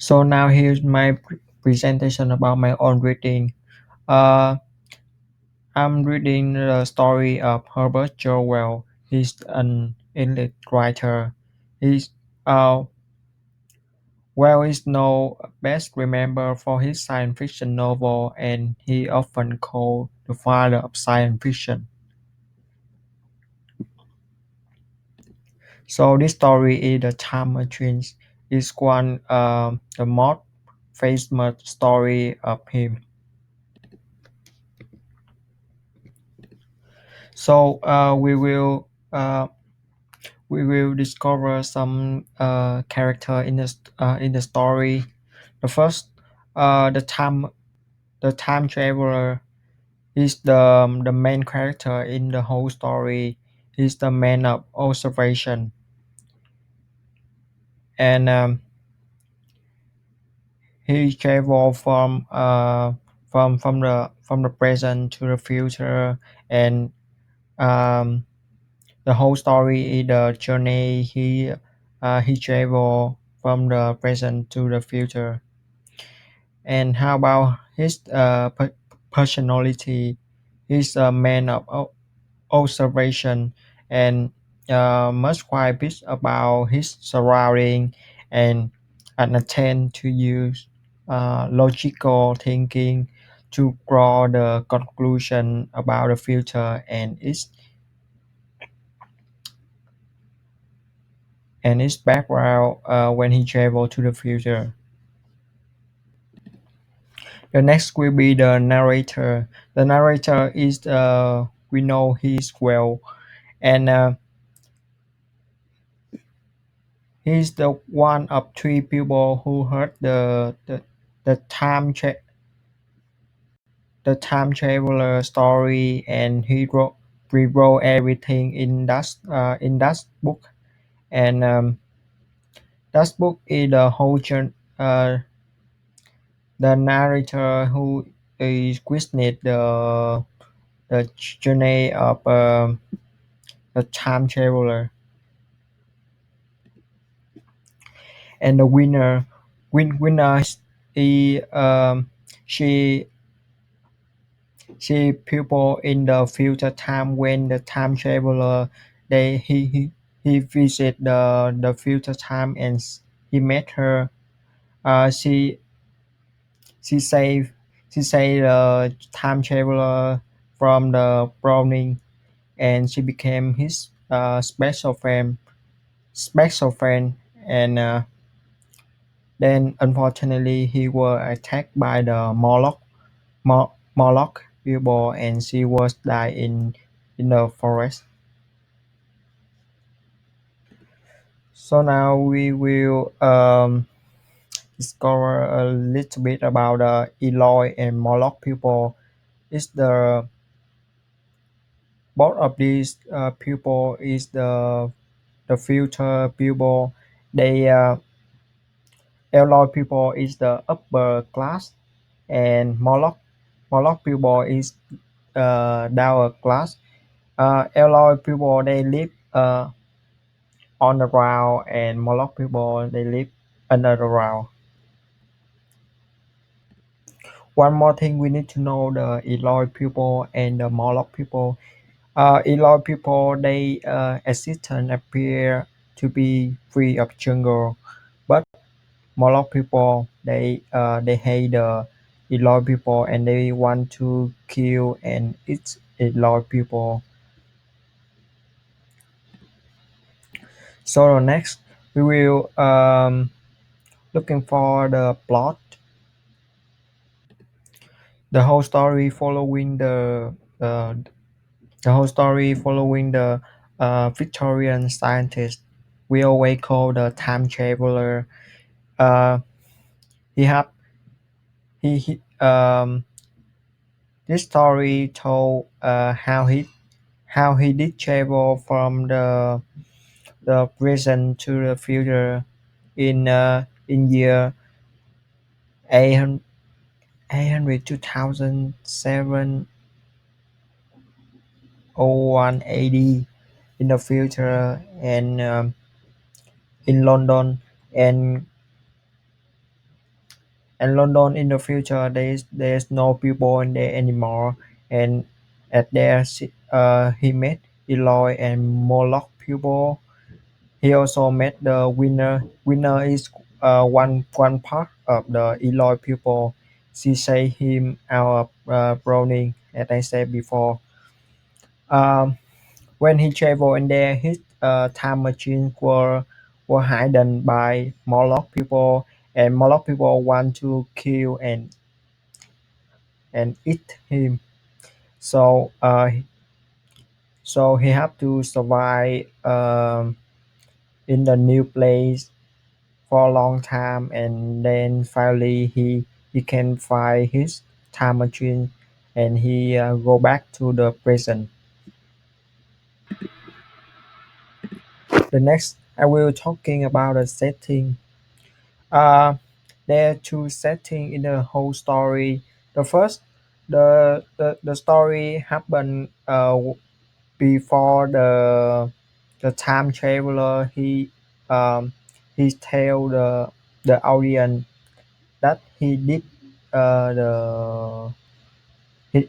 So now here's my presentation about my own reading. Uh, I'm reading the story of Herbert Orwell. He's an English writer. He's well is known best remembered for his science fiction novel, and he often called the father of science fiction. So this story is the Time Machine. Is one the most famous story of him. So we will discover some character in the story. The first, the time traveler is the main character in the whole story. He's the man of observation, and he travel from the present to the future, and um, the whole story is the journey he travel from the present to the future. And how about his personality? He's a man of observation and must quite bit about his surrounding and attend to use logical thinking to draw the conclusion about the future and its background when he travel to the future. The next will be the narrator. The narrator is we know he's well, and he's the one of three people who heard the the time traveler story, and he rewrote everything in that book. And that book is the whole the narrator who is witnessed the journey of the time traveler. And the winner is she people in the future time when the time traveler he visit the future time, and he met her. She saved she saved the time traveler from the browning, and she became his special friend. And then unfortunately he was attacked by the Moloch people, and she was died in the forest. So now we will discover a little bit about the Eloy and Moloch people. Is the both of these people is the future people. They Eloy people is the upper class, and Moloch people is lower class. Eloy people they live on the ground, and Moloch people they live under the ground. One more thing we need to know the Eloy people and the Moloch people. Eloy people they existence appear to be free of jungle, but Moloch people they hate the Eloy people, and they want to kill and eat Eloy people. So next we will looking for the plot. The whole story following uh, the whole story following the Victorian scientist we always call the time traveler. Uh, he have he this story told how he did travel from the present to the future in year 800, 800 AD in the future, and in London, and and London in the future there's no people in there anymore, and at there he met Eloy and Moloch people. He also met the winner. Winner is one part of the Eloy people. She say him out of Browning, as I said before. Um, when he traveled in there, his time machines were hidden by Moloch people, and Moloch people want to kill and eat him. So so he have to survive in the new place for a long time, and then finally he can find his time machine, and he go back to the present. The next I will talking about the setting. uh there are two settings in the whole story. The first, the story happened before the time traveler. He tell the audience that he, he,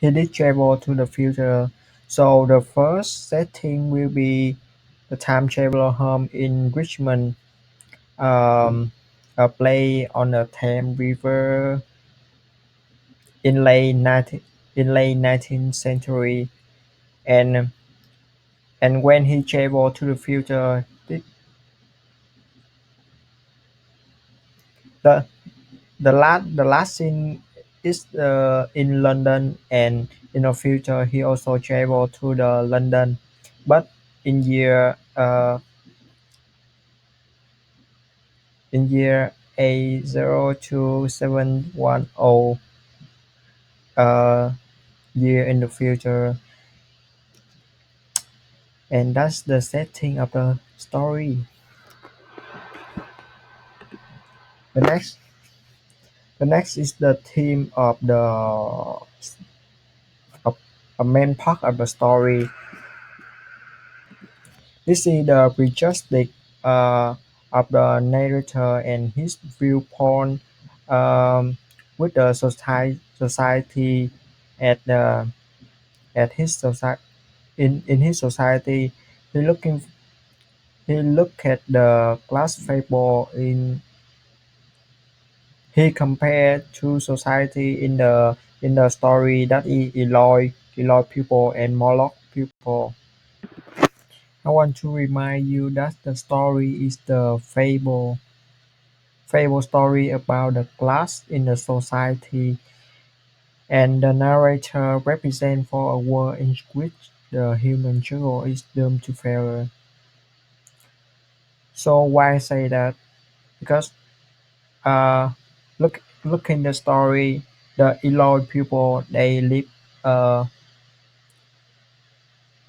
he did travel to the future. So the first setting will be the time traveler home in Richmond, a play on the Thames River in late 19th century. And and when he traveled to the future, the the last scene is in London, and in the future he also traveled to the London, but in year A02710, uh year in the future. And that's the setting of the story. The next the next is the theme of of a main part of the story. This is the prejudice of the narrator and his viewpoint, with the society at the at his society in his society. He looking he look at the class fable in he compared to society in the story, that is Eloy people and Moloch people. I want to remind you that the story is the fable story about the class in the society, and the narrator represents for a world in which the human struggle is doomed to failure. So why I say that? Because look in the story, the Eloy people they live uh,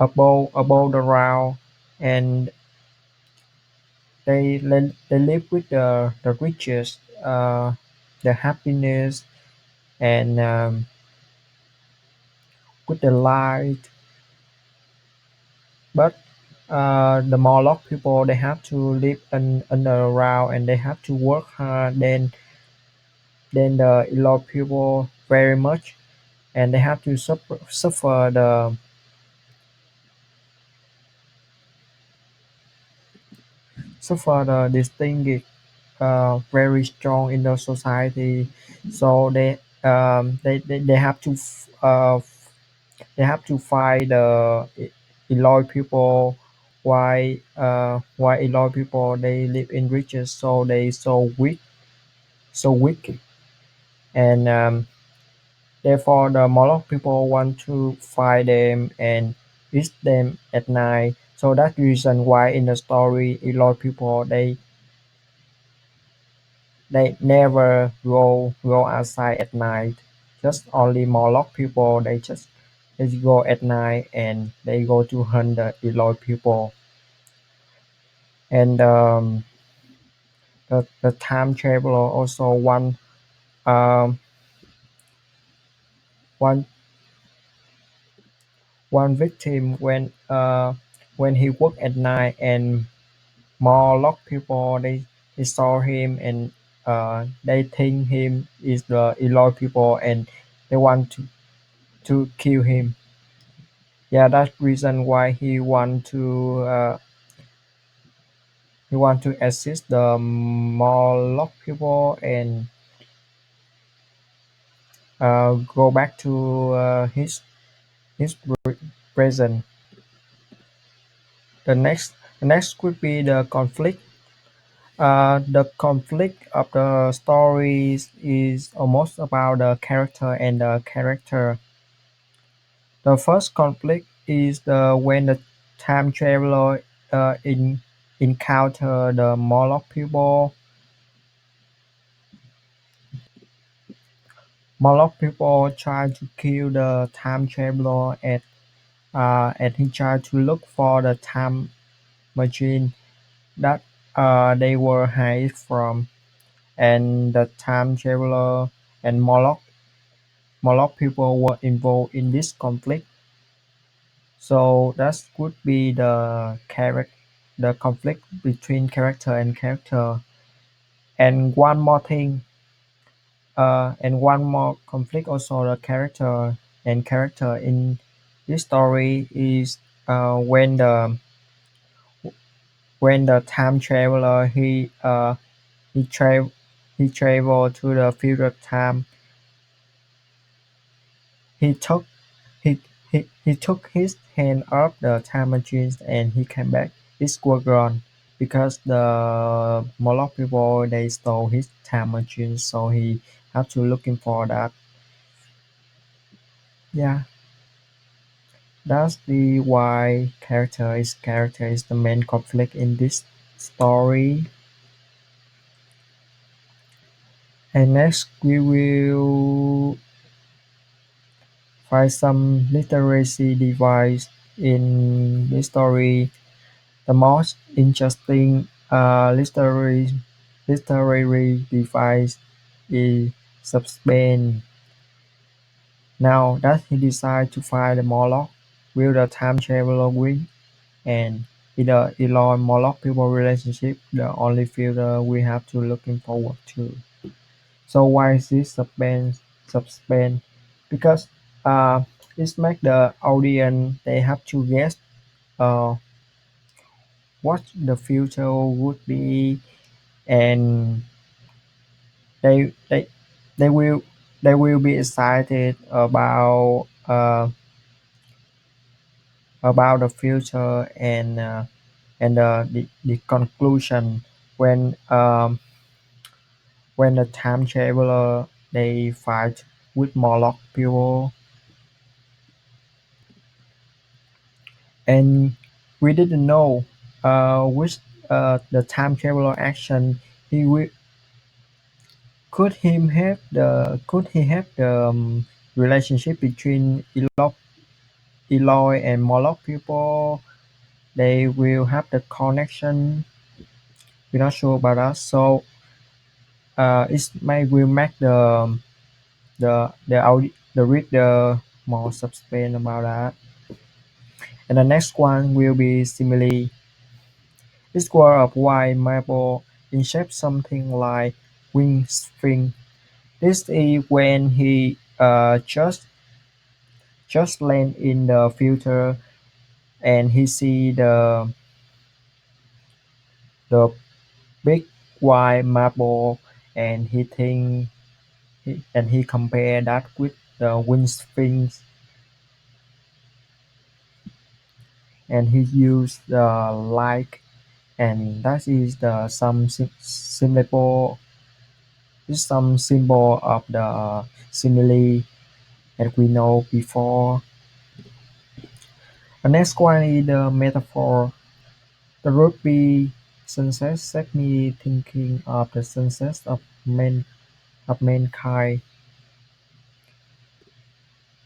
above the ground, and they live with the riches, the happiness, and with the light. But the Moloch people they have to live underground, and they have to work hard than the Eloy people very much, and they have to suffer the distinguished very strong in the society. So they have to they have to fight the Eloy people. Why Eloy people they live in riches, so they so wicked, and therefore the Moloch people want to fight them and eat them at night. So that's the reason why in the story Eloy people they never go outside at night. Just only Moloch people they go at night, and they go to hunt the Eloy people. And the time traveler also um one one victim when he worked at night, and Moloch people they saw him, they think him is the Eloy people and they want to kill him. Yeah, that's reason why he want to assist the Moloch people and go back to his present. The next could be the conflict. The conflict of the stories is almost about the character and the character. The first conflict is the when the time traveler encounter the Moloch people. Moloch people try to kill the time traveler and he tried to look for the time machine that they were hid from. And the time traveler and Moloch people were involved in this conflict. So that would be the conflict between character and character. And one more conflict also the character in this story is when the time traveler he tra- he traveled to the future time. He took he took his hand off the time machine and he came back. It was gone because the Moloch people they stole his time machine, so he had to looking for that. Yeah, that's the why character is the main conflict in this story. And next we will find some literacy device in this story. The most interesting literary device is suspense. Now that he decides to find the Moloch, will the time traveler win? And in the Elon Moloch people relationship, the only filter we have to looking forward to. So why is this suspense? Because it make the audience they have to guess uh, what the future would be, and they they they will they will be excited about the future and the conclusion when the time traveler they fight with Moloch people. And we didn't know which the time traveler action he will could he have the relationship between Eloy and Moloch people. They will have the connection. We're not sure about that. So it may will make the reader more suspense about that. And the next one will be simile. This square of white marble in shape something like wing string. This is when he just land in the future and he see the big white marble and he compare that with the wind sphinx and he used the light and that is the some symbol of the simile that we know before. The next one is the metaphor. The rugby sunset set me thinking of the sunsets of mankind.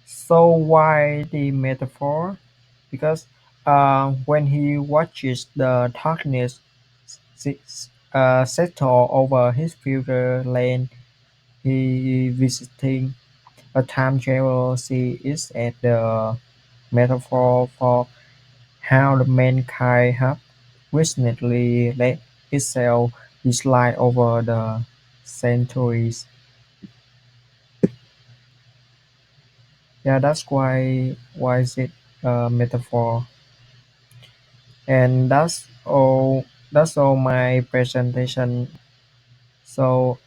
So why the metaphor? Because when he watches the darkness settle over his future land, he visiting a time travel see it as the metaphor for how the mankind have recently let itself be slide over the centuries. Yeah, that's why is it a metaphor. And that's all my presentation. So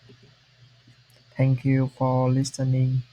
thank you for listening.